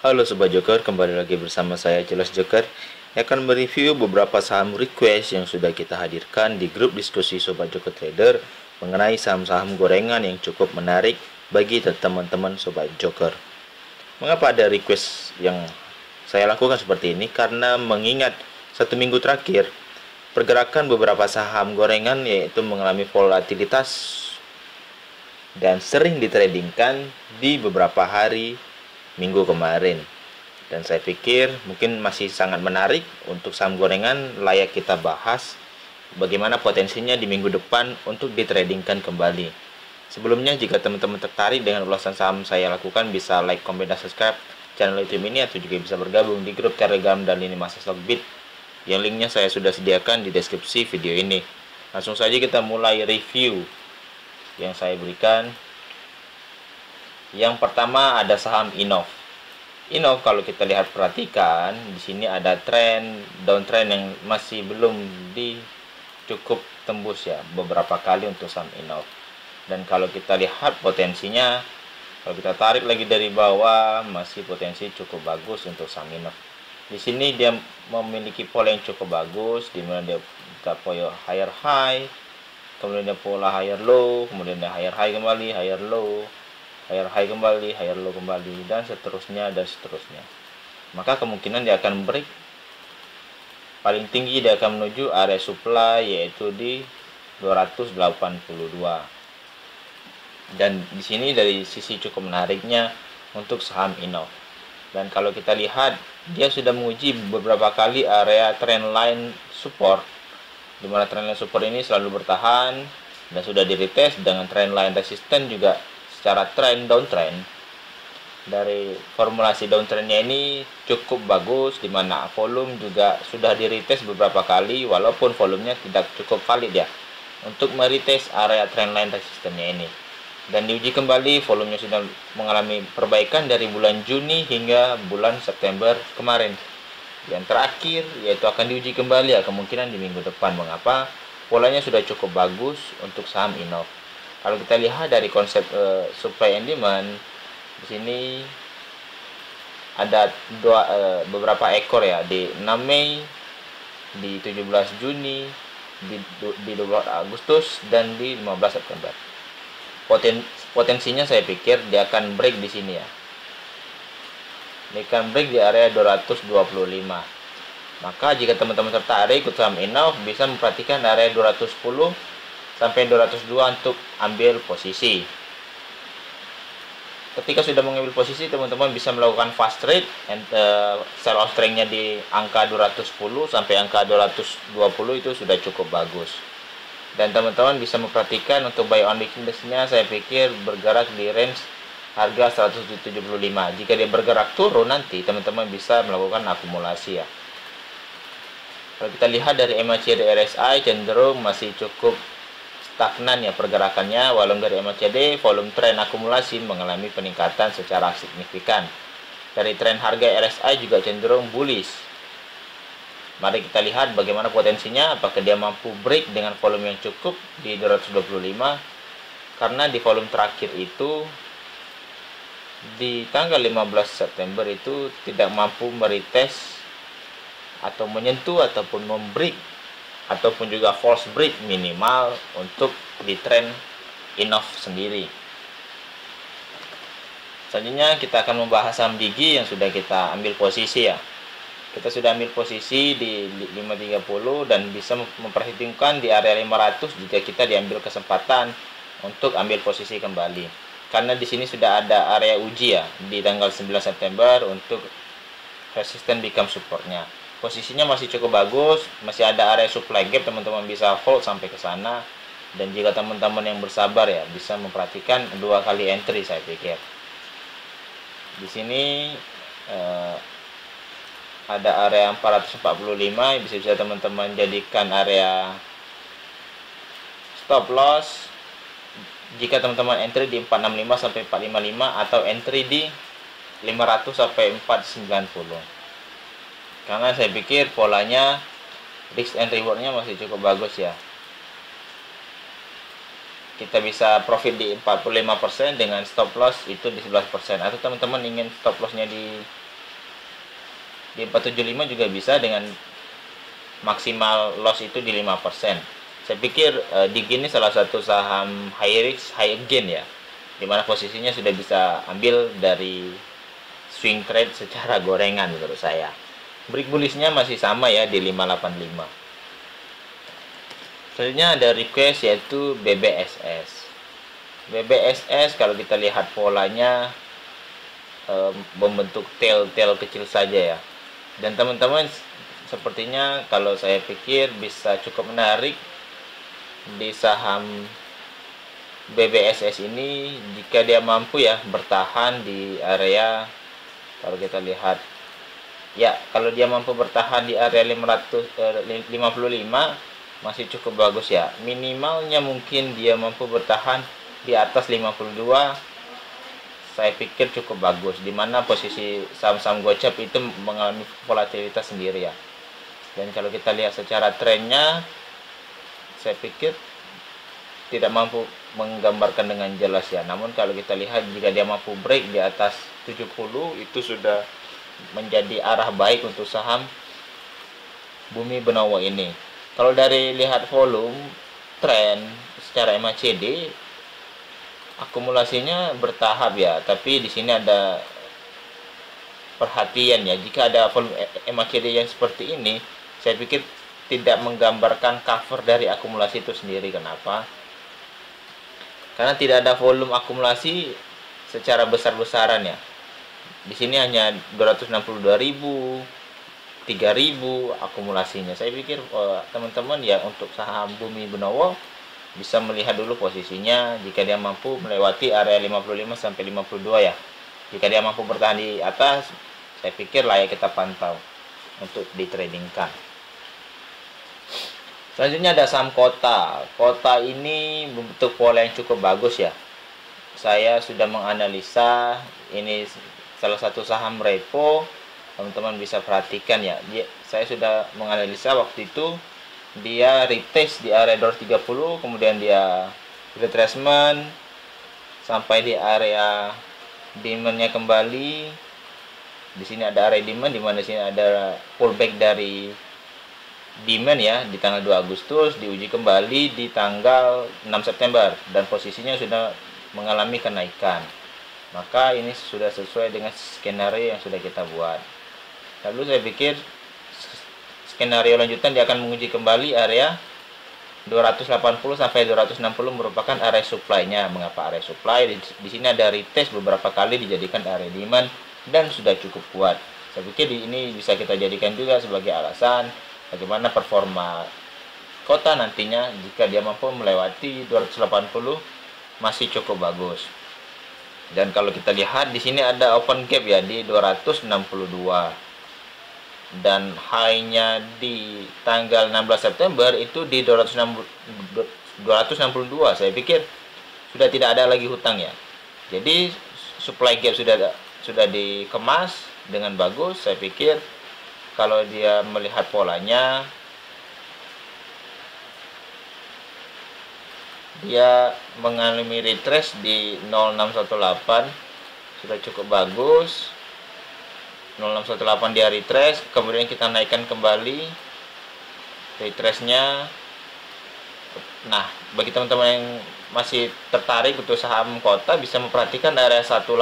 Halo Sobat Joker, kembali lagi bersama saya Jelas Joker yang akan mereview beberapa saham request yang sudah kita hadirkan di grup diskusi Sobat Joker Trader mengenai saham-saham gorengan yang cukup menarik bagi teman-teman Sobat Joker. Mengapa ada request yang saya lakukan seperti ini? Karena mengingat 1 minggu terakhir pergerakan beberapa saham gorengan yaitu mengalami volatilitas dan sering ditradingkan di beberapa hari minggu kemarin, dan saya pikir mungkin masih sangat menarik untuk saham gorengan, layak kita bahas bagaimana potensinya di minggu depan untuk ditradingkan kembali. Sebelumnya, jika teman-teman tertarik dengan ulasan saham saya lakukan, bisa like, comment, dan subscribe channel YouTube ini, atau juga bisa bergabung di grup Telegram dan lini masa Stockbit yang linknya saya sudah sediakan di deskripsi video ini. Langsung saja kita mulai review yang saya berikan. Yang pertama ada saham Innov. Innov kalau kita lihat perhatikan di sini ada tren downtrend yang masih belum cukup tembus ya beberapa kali untuk saham Innov. Dan kalau kita lihat potensinya, kalau kita tarik lagi dari bawah masih potensi cukup bagus untuk saham Innov. Di sini dia memiliki pola yang cukup bagus, di mana dia pola higher high, kemudian dia pola higher low, kemudian dia higher high kembali, higher low, higher high kembali, higher low kembali, dan seterusnya dan seterusnya. Maka kemungkinan dia akan break paling tinggi, dia akan menuju area supply yaitu di 282. Dan di sini dari sisi cukup menariknya untuk saham Innov. Dan kalau kita lihat dia sudah menguji beberapa kali area trendline support, di mana trendline support ini selalu bertahan dan sudah di retest dengan trendline resisten juga secara trend downtrend. Dari formulasi downtrendnya ini cukup bagus, di mana volume juga sudah di retest beberapa kali walaupun volumenya tidak cukup valid ya untuk meretest area trendline resistennya ini. Dan diuji kembali, volumenya sudah mengalami perbaikan dari bulan Juni hingga bulan September kemarin. Yang terakhir yaitu akan diuji kembali ya kemungkinan di minggu depan. Mengapa? Polanya sudah cukup bagus untuk saham Innov. Kalau kita lihat dari konsep supply and demand, di sini ada beberapa ekor ya, di 6 Mei, di 17 Juni, di 12 Agustus, dan di 15 September. Potensinya saya pikir dia akan break di sini ya. Dia akan break di area 225. Maka jika teman-teman tertarik ikut saham Innov, bisa memperhatikan area 210 sampai 202 untuk ambil posisi. Ketika sudah mengambil posisi, teman-teman bisa melakukan fast trade, sell off strength-nya di angka 210 sampai angka 220 itu sudah cukup bagus. Dan teman-teman bisa memperhatikan untuk buy on weakness-nya, saya pikir bergerak di range harga 175. Jika dia bergerak turun nanti teman-teman bisa melakukan akumulasi ya. Kalau kita lihat dari MACD RSI cenderung masih cukup stagnan ya pergerakannya, walau dari MACD volume tren akumulasi mengalami peningkatan secara signifikan. Dari tren harga RSI juga cenderung bullish. Mari kita lihat bagaimana potensinya, apakah dia mampu break dengan volume yang cukup di 225, karena di volume terakhir itu di tanggal 15 September itu tidak mampu meretest atau menyentuh ataupun membreak ataupun juga false break minimal untuk di trend Innov sendiri. Selanjutnya kita akan membahas saham Digi yang sudah kita ambil posisi ya. Kita sudah ambil posisi di 530 dan bisa memperhitungkan di area 500 jika kita diambil kesempatan untuk ambil posisi kembali. Karena di sini sudah ada area uji ya di tanggal 9 September untuk resisten become supportnya. Posisinya masih cukup bagus, masih ada area supply gap, teman-teman bisa hold sampai ke sana. Dan jika teman-teman yang bersabar ya bisa memperhatikan 2 kali entry saya pikir. Di sini ada area 445, bisa teman-teman jadikan area stop loss jika teman-teman entry di 465 sampai 455 atau entry di 500 sampai 490. Karena saya pikir polanya risk and rewardnya masih cukup bagus ya. Kita bisa profit di 45% dengan stop loss itu di 11%, atau teman-teman ingin stop lossnya di di 475 juga bisa dengan maksimal loss itu di 5%. Saya pikir DIG ini salah satu saham high risk high gain ya, dimana posisinya sudah bisa ambil dari swing trade secara gorengan menurut saya. Break bullishnya masih sama ya di 585. Selanjutnya ada request yaitu BBSS. BBSS kalau kita lihat polanya membentuk tail kecil saja ya. Dan teman-teman sepertinya kalau saya pikir bisa cukup menarik di saham BBSS ini jika dia mampu ya bertahan di area, kalau kita lihat ya, kalau dia mampu bertahan di area 555 masih cukup bagus ya. Minimalnya mungkin dia mampu bertahan di atas 52, saya pikir cukup bagus, dimana posisi saham-saham gocap itu mengalami volatilitas sendiri ya. Dan kalau kita lihat secara trennya, saya pikir tidak mampu menggambarkan dengan jelas ya. Namun kalau kita lihat jika dia mampu break di atas 70, itu sudah menjadi arah baik untuk saham Bumi Benowo ini. Kalau dari lihat volume, tren secara MACD, akumulasinya bertahap ya, tapi di sini ada perhatian ya, jika ada volume MACD yang seperti ini, saya pikir tidak menggambarkan cover dari akumulasi itu sendiri. Kenapa? Karena tidak ada volume akumulasi secara besar-besaran ya. Di sini hanya 262.000, 3.000 akumulasinya. Saya pikir teman-teman ya, untuk saham Bumi Benowo bisa melihat dulu posisinya jika dia mampu melewati area 55 sampai 52 ya. Jika dia mampu bertahan di atas, saya pikir layak kita pantau untuk ditradingkan. Selanjutnya ada saham Kota. Kota ini membentuk pola yang cukup bagus ya. Saya sudah menganalisa, ini salah satu saham repo, teman-teman bisa perhatikan ya. Saya sudah menganalisa waktu itu dia retest di area 230, kemudian dia retracement sampai di area demand-nya kembali. Di sini ada area demand, di mana di sini ada pullback dari demand ya di tanggal 2 Agustus, diuji kembali di tanggal 6 September dan posisinya sudah mengalami kenaikan. Maka ini sudah sesuai dengan skenario yang sudah kita buat. Lalu saya pikir skenario lanjutan dia akan menguji kembali area 280 sampai 260 merupakan area supply-nya. Mengapa area supply? Di sini ada retest beberapa kali dijadikan area demand dan sudah cukup kuat. Saya pikir ini bisa kita jadikan juga sebagai alasan bagaimana performa Kota nantinya jika dia mampu melewati 280 masih cukup bagus. Dan kalau kita lihat di sini ada open gap ya di 262. Dan high-nya di tanggal 16 September itu di 262. Saya pikir sudah tidak ada lagi hutang ya. Jadi supply gap sudah dikemas dengan bagus. Saya pikir kalau dia melihat polanya, dia mengalami retrace di 0618 sudah cukup bagus. 0618 dia retrace, kemudian kita naikkan kembali retrace-nya. Nah, bagi teman-teman yang masih tertarik untuk saham Kota bisa memperhatikan area 188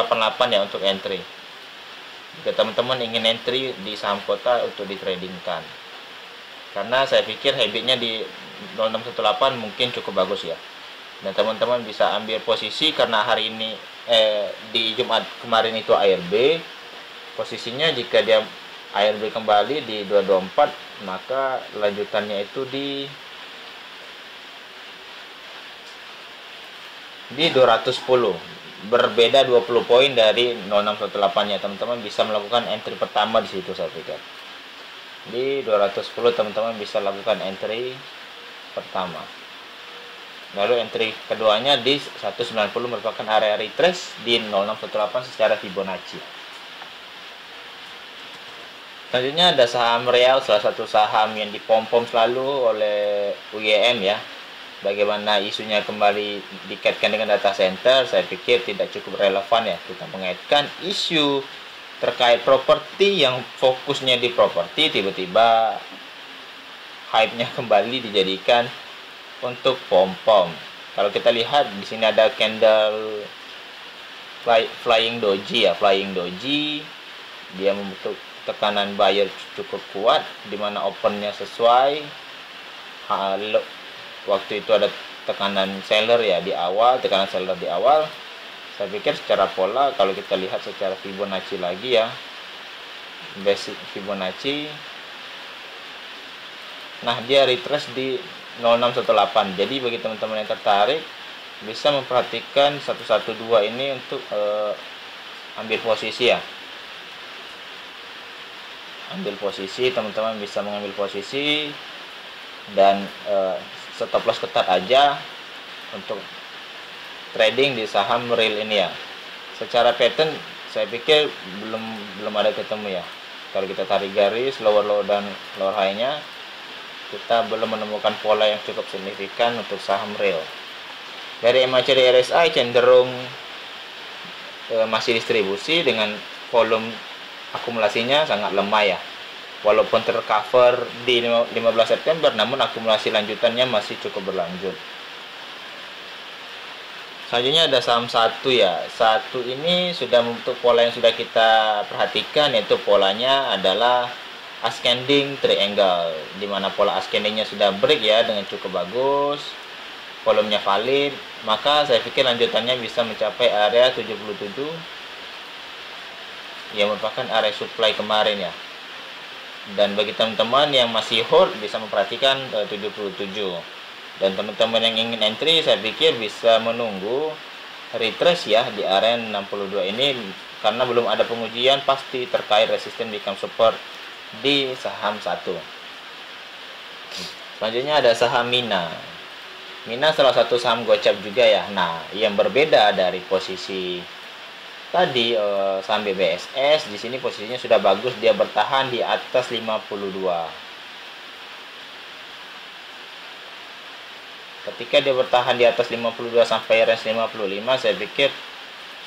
ya untuk entry. Jika teman-teman ingin entry di saham Kota untuk ditradingkan. Karena saya pikir habitnya di 0618 mungkin cukup bagus ya. Dan teman-teman bisa ambil posisi karena hari ini di Jumat kemarin itu ARB. Posisinya jika dia ARB kembali di 224, maka lanjutannya itu di 210. Berbeda 20 poin dari 0618-nya. Teman-teman bisa melakukan entry pertama di situ saya pikir. Di 210 teman-teman bisa lakukan entry pertama. Lalu entry keduanya di 190 merupakan area retrace di 0618 secara Fibonacci. Selanjutnya ada saham Real, salah satu saham yang dipom-pom selalu oleh UGM ya. Bagaimana isunya kembali dikaitkan dengan data center, saya pikir tidak cukup relevan ya kita mengaitkan isu terkait properti yang fokusnya di properti, tiba-tiba hype-nya kembali dijadikan untuk pom-pom. Kalau kita lihat di sini ada candle flying doji ya, flying doji. Dia membentuk tekanan buyer cukup kuat, di mana opennya sesuai. Waktu itu ada tekanan seller ya di awal, tekanan seller di awal. Saya pikir secara pola, kalau kita lihat secara Fibonacci lagi ya, basic Fibonacci, nah dia retrace di 0618. Jadi bagi teman-teman yang tertarik bisa memperhatikan 112 ini untuk ambil posisi ya. Ambil posisi, teman-teman bisa mengambil posisi dan stop loss ketat aja untuk trading di saham real ini ya. Secara pattern saya pikir belum ada ketemu ya. Kalau kita tarik garis lower low dan lower high nya, kita belum menemukan pola yang cukup signifikan untuk saham real. Dari MACD RSI cenderung masih distribusi dengan volume akumulasinya sangat lemah ya. Walaupun tercover di 15 September, namun akumulasi lanjutannya masih cukup berlanjut. Selanjutnya ada saham satu ya. Satu ini sudah membentuk pola yang sudah kita perhatikan, yaitu polanya adalah ascending triangle, di mana pola ascendingnya sudah break ya dengan cukup bagus, volumenya valid. Maka saya pikir lanjutannya bisa mencapai area 77 yang merupakan area supply kemarin ya. Dan bagi teman-teman yang masih hold bisa memperhatikan 77. Dan teman-teman yang ingin entry saya pikir bisa menunggu retrace ya di area 62 ini, karena belum ada pengujian pasti terkait resisten become support di saham satu. Selanjutnya ada saham Mina. Mina salah satu saham gocap juga ya. Nah, yang berbeda dari posisi tadi saham BBSS, di sini posisinya sudah bagus, dia bertahan di atas 52. Ketika dia bertahan di atas 52 sampai range 55, saya pikir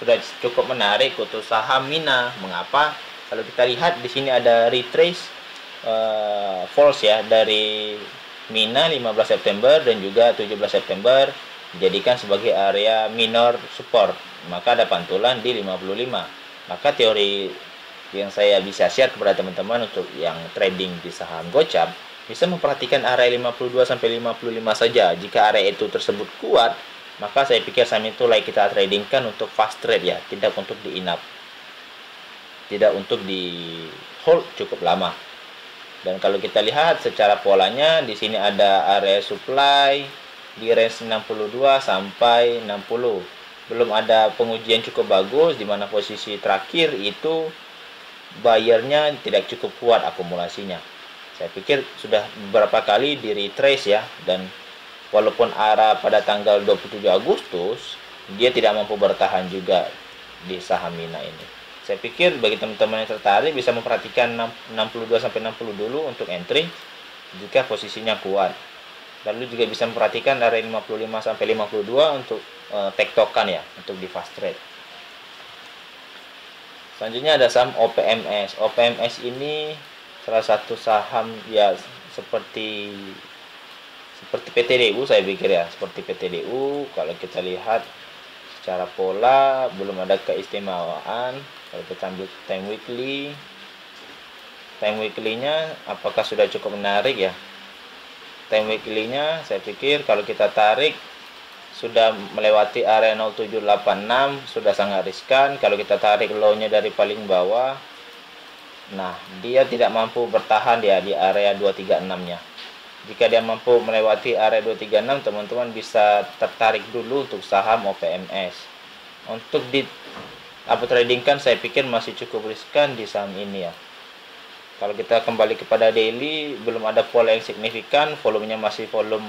sudah cukup menarik untuk saham Mina. Mengapa? Kalau kita lihat di sini ada retrace false ya dari Mina 15 September dan juga 17 September dijadikan sebagai area minor support. Maka ada pantulan di 55. Maka teori yang saya bisa share kepada teman-teman untuk yang trading di saham gocap, bisa memperhatikan area 52 sampai 55 saja. Jika area itu tersebut kuat, maka saya pikir saham itu layak kita tradingkan untuk fast trade ya, tidak untuk di in up, tidak untuk di hold cukup lama. Dan kalau kita lihat secara polanya, di sini ada area supply di range 62 sampai 60. Belum ada pengujian cukup bagus, di mana posisi terakhir itu buyernya tidak cukup kuat akumulasinya. Saya pikir sudah beberapa kali di retrace ya, dan walaupun arah pada tanggal 27 Agustus dia tidak mampu bertahan juga di saham Mina ini. Saya pikir bagi teman-teman yang tertarik bisa memperhatikan 62 sampai 60 dulu untuk entry jika posisinya kuat. Lalu juga bisa memperhatikan area 55 sampai 52 untuk tektokan ya, untuk di fast trade. Selanjutnya ada saham OPMS. OPMS ini salah satu saham ya seperti PTDU, saya pikir ya, seperti PTDU. Kalau kita lihat secara pola belum ada keistimewaan. Kalau kita ambil time weekly-nya apakah sudah cukup menarik ya? Time weekly-nya saya pikir kalau kita tarik sudah melewati area 0786, sudah sangat riskan. Kalau kita tarik low-nya dari paling bawah, nah dia tidak mampu bertahan ya di area 236-nya. Jika dia mampu melewati area 236, teman-teman bisa tertarik dulu untuk saham OPMS. Untuk di tradingkan saya pikir masih cukup riskan di saham ini ya. Kalau kita kembali kepada daily, belum ada pola yang signifikan, volumenya masih volume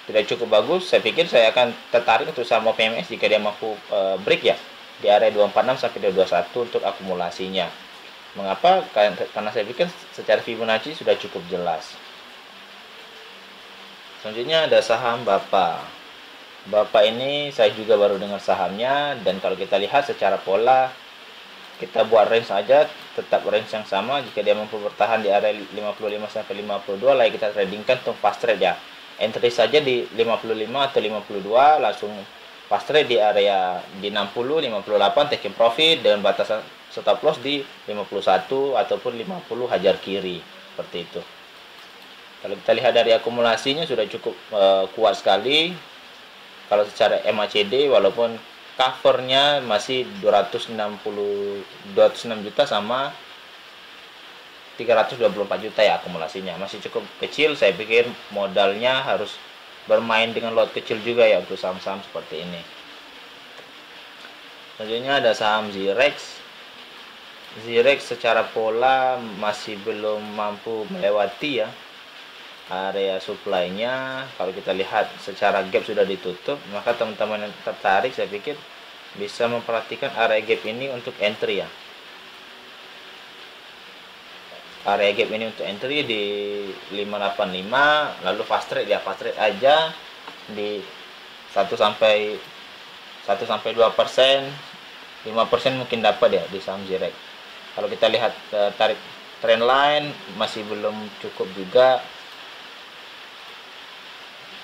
tidak cukup bagus. Saya pikir saya akan tertarik untuk saham OPMS jika dia mampu break ya di area 246 sampai 221 untuk akumulasinya. Mengapa? Karena saya pikir secara Fibonacci sudah cukup jelas. Selanjutnya ada saham Bapa. Bapa ini saya juga baru dengar sahamnya, dan kalau kita lihat secara pola kita buat range saja, tetap range yang sama. Jika dia mampu bertahan di area 55 sampai 52, layak kita tradingkan untuk fast trade ya. Entry saja di 55 atau 52, langsung fast trade di area di 60, 58 taking profit dengan batasan stop loss di 51 ataupun 50 hajar kiri, seperti itu. Kalau kita lihat dari akumulasinya sudah cukup kuat sekali. Kalau secara MACD, walaupun covernya masih 206 juta sama 324 juta ya akumulasinya, masih cukup kecil. Saya pikir modalnya harus bermain dengan lot kecil juga ya untuk saham-saham seperti ini. Selanjutnya ada saham Zirex. Zirex secara pola masih belum mampu melewati ya area supply-nya. Kalau kita lihat secara gap sudah ditutup, maka teman-teman yang tertarik saya pikir bisa memperhatikan area gap ini untuk entry ya. Area gap ini untuk entry di 585, lalu fast trade ya, fast trade aja di 1 sampai 2%, 5% mungkin dapat ya di saham Zirex. Kalau kita lihat tarik trendline masih belum cukup juga.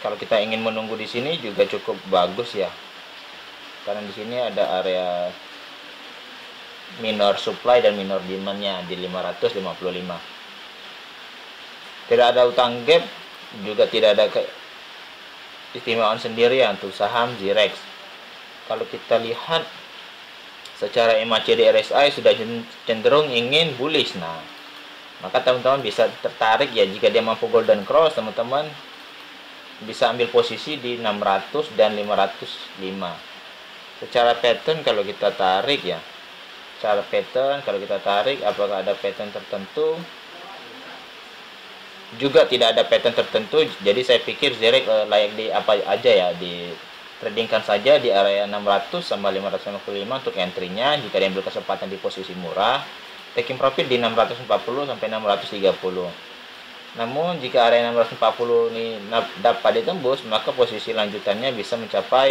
Kalau kita ingin menunggu di sini juga cukup bagus ya, karena di sini ada area minor supply dan minor demand-nya di 555. Tidak ada utang gap, juga tidak ada keistimewaan sendiri ya untuk saham Zirex. Kalau kita lihat secara MACD RSI sudah cenderung ingin bullish. Nah, maka teman-teman bisa tertarik ya, jika dia mampu golden cross, teman-teman bisa ambil posisi di 600 dan 505. Secara pattern kalau kita tarik ya, apakah ada pattern tertentu? Juga tidak ada pattern tertentu. Jadi saya pikir Zirex layak di apa aja ya, di tradingkan saja di area 600 sama 555 untuk entry-nya jika diambil kesempatan di posisi murah. Taking profit di 640 sampai 630. Namun jika area 640 ini dapat ditembus, maka posisi lanjutannya bisa mencapai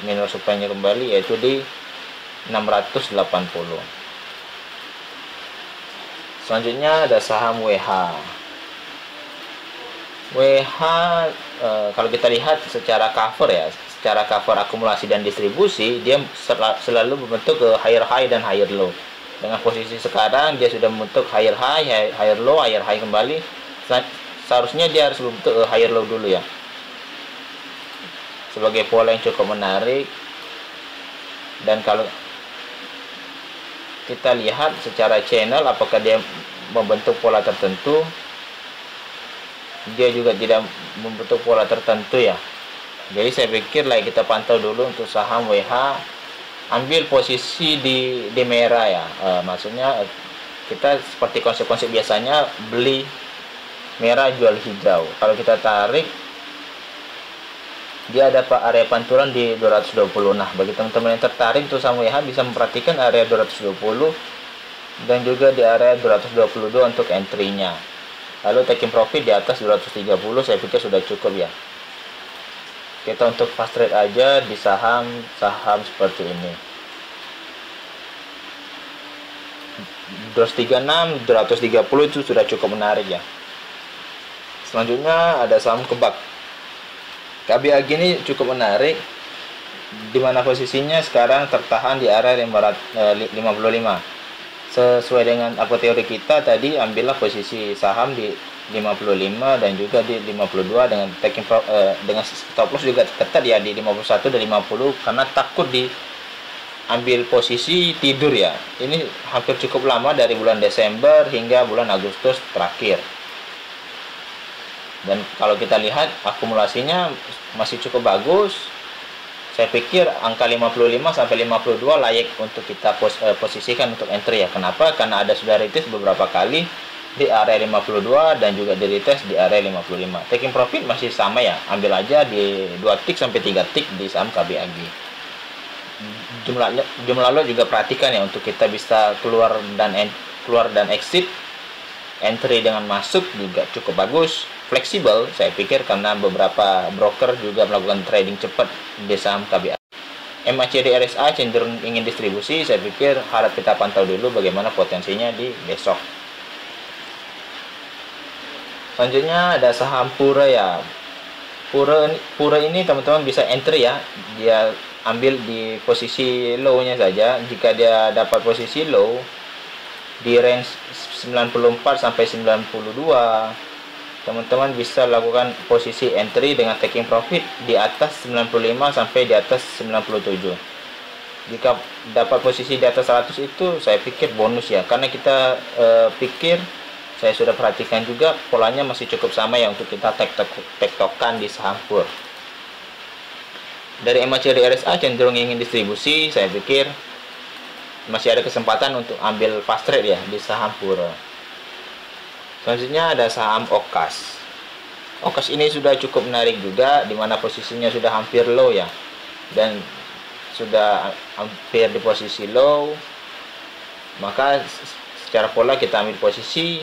minor supply-nya kembali, yaitu di 680. Selanjutnya ada saham WH. Kalau kita lihat secara cover ya, secara cover akumulasi dan distribusi, dia selalu membentuk ke higher high dan higher low. Dengan posisi sekarang dia sudah membentuk higher high, higher low, higher high kembali. Seharusnya dia harus membentuk higher low dulu ya, sebagai pola yang cukup menarik. Dan kalau kita lihat secara channel, apakah dia membentuk pola tertentu, dia juga tidak membentuk pola tertentu ya. Jadi saya pikir kita pantau dulu untuk saham WH. Ambil posisi di merah ya, maksudnya kita seperti konsep-konsep biasanya, beli merah jual hijau. Kalau kita tarik, dia ada area pantulan di 220. Nah, bagi teman-teman yang tertarik untuk saham WH bisa memperhatikan area 220 dan juga di area 222 untuk entry-nya. Lalu taking profit di atas 230, saya pikir sudah cukup ya. Kita untuk fast trade aja di saham seperti ini. 236, 230 itu sudah cukup menarik ya. Selanjutnya ada saham Kebak. KBAG ini cukup menarik, di mana posisinya sekarang tertahan di area 55. Sesuai dengan apa teori kita tadi, ambillah posisi saham di 55 dan juga di 52 dengan dengan stop loss juga ketat ya di 51 dan 50, karena takut diambil posisi tidur ya. Ini hampir cukup lama, dari bulan Desember hingga bulan Agustus terakhir. Dan kalau kita lihat akumulasinya masih cukup bagus. Saya pikir angka 55 sampai 52 layak untuk kita posisikan untuk entry ya. Kenapa? Karena ada sudah retest beberapa kali di area 52 dan juga di retest di area 55. Taking profit masih sama ya. Ambil aja di 2 tick sampai 3 tick di saham KBAG. Jumlah lot juga perhatikan ya, untuk kita bisa keluar dan exit. Entry dengan masuk juga cukup bagus, fleksibel saya pikir, karena beberapa broker juga melakukan trading cepat di saham KBAG. MACD RSA cenderung ingin distribusi, saya pikir harap kita pantau dulu bagaimana potensinya di besok. Selanjutnya ada saham Pura ya. Pura ini teman-teman bisa entry ya. Dia ambil di posisi low-nya saja. Jika dia dapat posisi low di range 94 sampai 92, teman-teman bisa lakukan posisi entry dengan taking profit di atas 95 sampai di atas 97. Jika dapat posisi di atas 100 itu saya pikir bonus ya, karena kita pikir, saya sudah perhatikan juga polanya masih cukup sama ya untuk kita tektokan di saham Pur. Dari MACD RSA cenderung ingin distribusi, saya pikir masih ada kesempatan untuk ambil fast trade ya di saham Pur. Selanjutnya ada saham Okas. Okas ini sudah cukup menarik juga, di mana posisinya sudah hampir low ya, dan sudah hampir di posisi low. Maka secara pola kita ambil posisi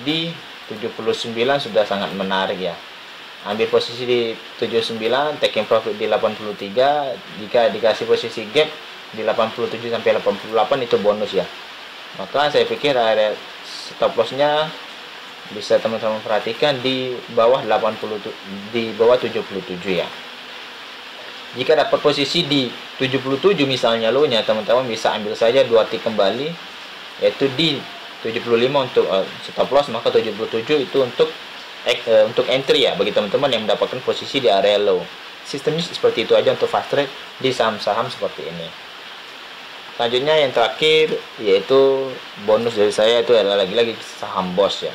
di 79 sudah sangat menarik ya. Ambil posisi di 79, taking profit di 83. Jika dikasih posisi gap di 87 sampai 88 itu bonus ya. Maka saya pikir area stop lossnya bisa teman-teman perhatikan di bawah 77 ya. Jika dapat posisi di 77 misalnya low-nya, teman-teman bisa ambil saja 2 tick kembali, yaitu di 75 untuk stop loss, maka 77 itu untuk entry ya bagi teman-teman yang mendapatkan posisi di area low. Sistemnya seperti itu aja untuk fast trade di saham-saham seperti ini. Selanjutnya yang terakhir yaitu bonus dari saya, itu adalah lagi-lagi saham BOS ya.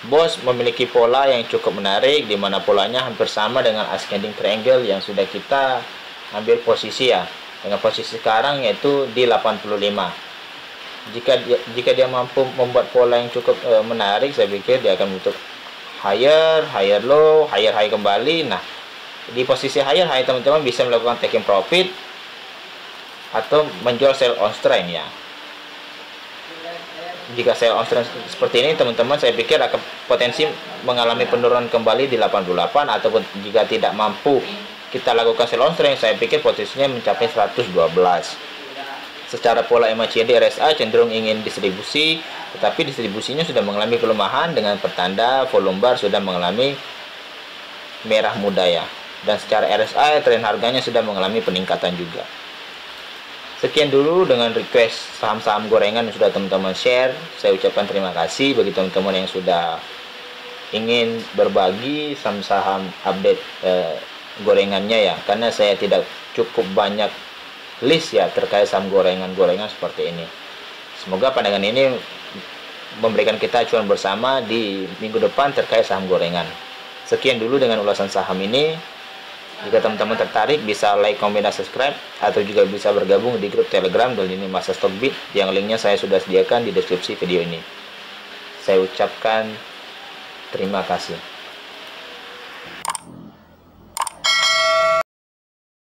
BOS memiliki pola yang cukup menarik, di mana polanya hampir sama dengan ascending triangle yang sudah kita ambil posisi ya, dengan posisi sekarang yaitu di 85. Jika dia mampu membuat pola yang cukup menarik, saya pikir dia akan bentuk higher low, higher high kembali. Nah, di posisi higher high teman-teman bisa melakukan taking profit atau menjual sell on strength ya. Jika sell on strength seperti ini teman-teman, saya pikir akan potensi mengalami penurunan kembali di 88, ataupun jika tidak mampu kita lakukan sell on strength, saya pikir posisinya mencapai 112. Secara pola MACD RSA cenderung ingin distribusi, tetapi distribusinya sudah mengalami pelemahan dengan pertanda volume bar sudah mengalami merah muda ya. Dan secara RSI tren harganya sudah mengalami peningkatan juga. Sekian dulu dengan request saham-saham gorengan yang sudah teman-teman share. Saya ucapkan terima kasih bagi teman-teman yang sudah ingin berbagi saham-saham update gorengannya ya, karena saya tidak cukup banyak list ya terkait saham gorengan-gorengan seperti ini. Semoga pandangan ini memberikan kita acuan bersama di minggu depan terkait saham gorengan. Sekian dulu dengan ulasan saham ini. Jika teman-teman tertarik, bisa like, komen, dan subscribe, atau juga bisa bergabung di grup Telegram dan ini Masa Stockbit yang linknya saya sudah sediakan di deskripsi video ini. Saya ucapkan terima kasih.